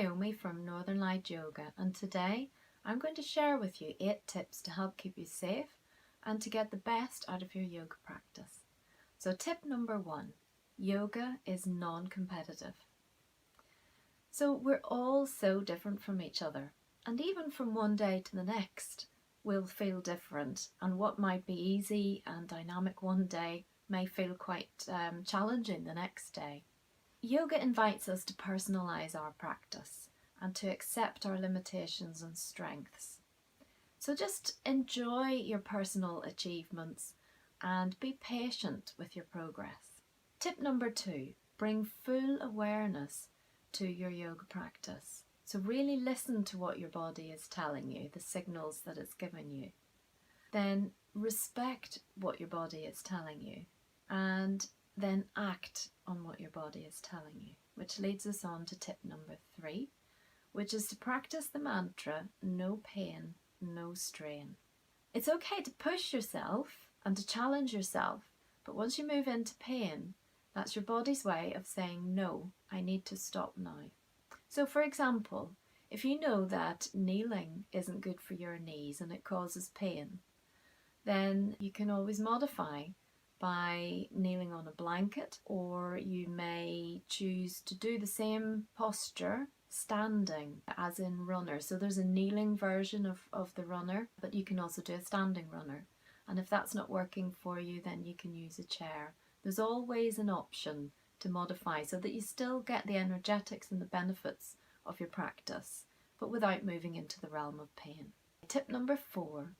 Naomi from Northern Light Yoga, and today I'm going to share with you 8 tips to help keep you safe and to get the best out of your yoga practice. So tip number 1, yoga is non-competitive. So we're all so different from each other, and even from one day to the next we'll feel different, and what might be easy and dynamic one day may feel quite challenging the next day. Yoga invites us to personalize our practice and to accept our limitations and strengths. So just enjoy your personal achievements and be patient with your progress. Tip number 2, bring full awareness to your yoga practice. So really listen to what your body is telling you, the signals that it's giving you. Then respect what your body is telling you, and then act on what your body is telling you, which leads us on to tip number 3, which is to practice the mantra, no pain, no strain. It's okay to push yourself and to challenge yourself, but once you move into pain, that's your body's way of saying, no, I need to stop now. So for example, if you know that kneeling isn't good for your knees and it causes pain, then you can always modify by kneeling on a blanket, or you may choose to do the same posture standing as in runner. So there's a kneeling version of the runner, but you can also do a standing runner. And if that's not working for you, then you can use a chair. There's always an option to modify so that you still get the energetics and the benefits of your practice, but without moving into the realm of pain. Tip number 4,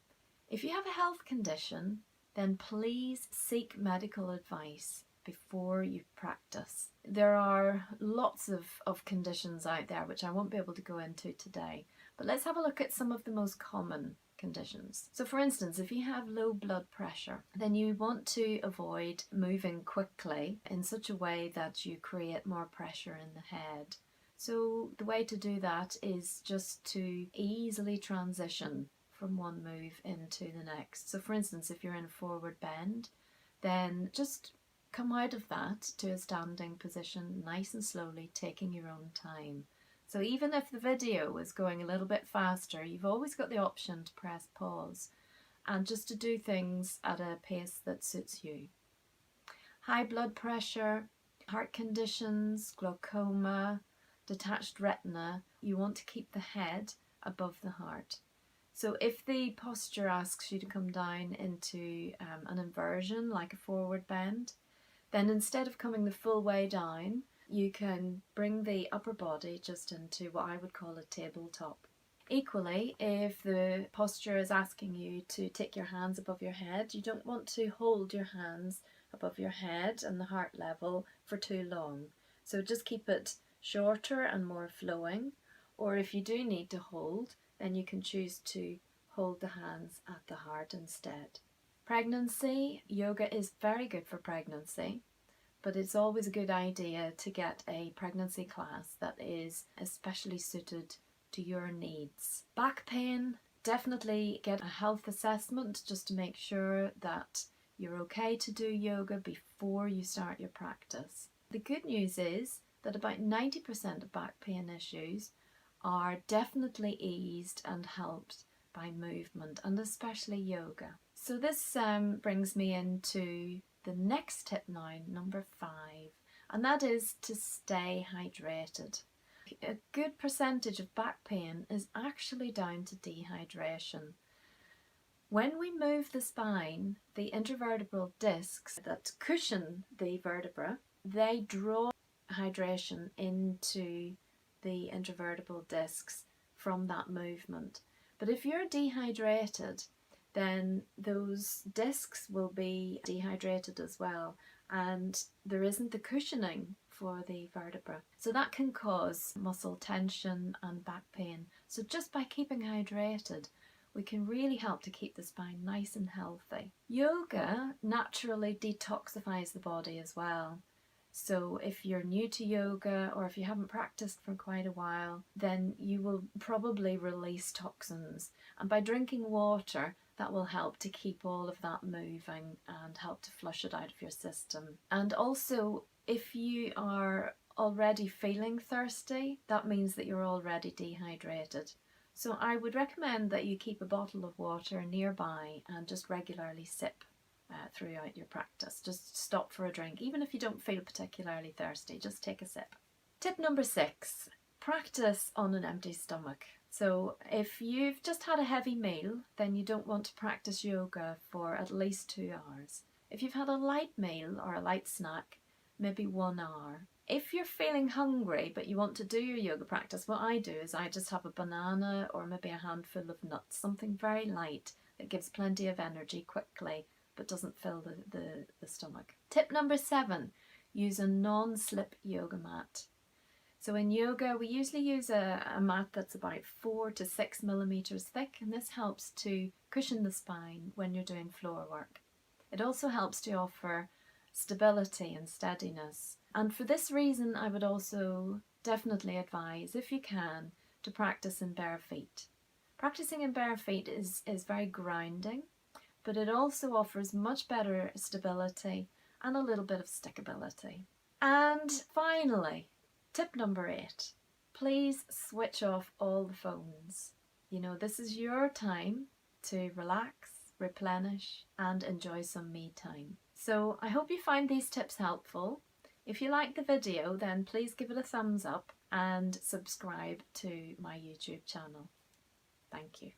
if you have a health condition, then please seek medical advice before you practice. There are lots of conditions out there which I won't be able to go into today, but let's have a look at some of the most common conditions. So for instance, if you have low blood pressure, then you want to avoid moving quickly in such a way that you create more pressure in the head. So the way to do that is just to easily transition from one move into the next. So for instance, if you're in a forward bend, then just come out of that to a standing position nice and slowly, taking your own time. So even if the video is going a little bit faster, you've always got the option to press pause and just to do things at a pace that suits you. High blood pressure, heart conditions, glaucoma, detached retina, you want to keep the head above the heart. So if the posture asks you to come down into an inversion, like a forward bend, then instead of coming the full way down, you can bring the upper body just into what I would call a tabletop. Equally, if the posture is asking you to take your hands above your head, you don't want to hold your hands above your head and the heart level for too long. So just keep it shorter and more flowing, or if you do need to hold, then you can choose to hold the hands at the heart instead. Pregnancy, yoga is very good for pregnancy, but it's always a good idea to get a pregnancy class that is especially suited to your needs. Back pain, definitely get a health assessment just to make sure that you're okay to do yoga before you start your practice. The good news is that about 90% of back pain issues are definitely eased and helped by movement, and especially yoga. So this brings me into the next tip now, number 5, and that is to stay hydrated. A good percentage of back pain is actually down to dehydration. When we move the spine, the intervertebral discs that cushion the vertebra, they draw hydration into the intervertebral discs from that movement. But if you're dehydrated, then those discs will be dehydrated as well, and there isn't the cushioning for the vertebra. So that can cause muscle tension and back pain. So just by keeping hydrated, we can really help to keep the spine nice and healthy. Yoga naturally detoxifies the body as well. So if you're new to yoga, or if you haven't practiced for quite a while, then you will probably release toxins. And by drinking water, that will help to keep all of that moving and help to flush it out of your system. And also, if you are already feeling thirsty, that means that you're already dehydrated. So I would recommend that you keep a bottle of water nearby and just regularly sip throughout your practice. Just stop for a drink. Even if you don't feel particularly thirsty, just take a sip. Tip number 6, practice on an empty stomach. So if you've just had a heavy meal, then you don't want to practice yoga for at least 2 hours. If you've had a light meal or a light snack, maybe 1 hour. If you're feeling hungry but you want to do your yoga practice, what I do is I just have a banana or maybe a handful of nuts, something very light that gives plenty of energy quickly but doesn't fill the stomach. Tip number 7, use a non-slip yoga mat. So in yoga, we usually use a mat that's about 4 to 6 millimeters thick, and this helps to cushion the spine when you're doing floor work. It also helps to offer stability and steadiness. And for this reason, I would also definitely advise, if you can, to practice in bare feet. Practicing in bare feet is very grounding, but it also offers much better stability and a little bit of stickability. And finally, tip number 8, please switch off all the phones. You know, this is your time to relax, replenish, and enjoy some me time. So I hope you find these tips helpful. If you like the video, then please give it a thumbs up and subscribe to my YouTube channel. Thank you.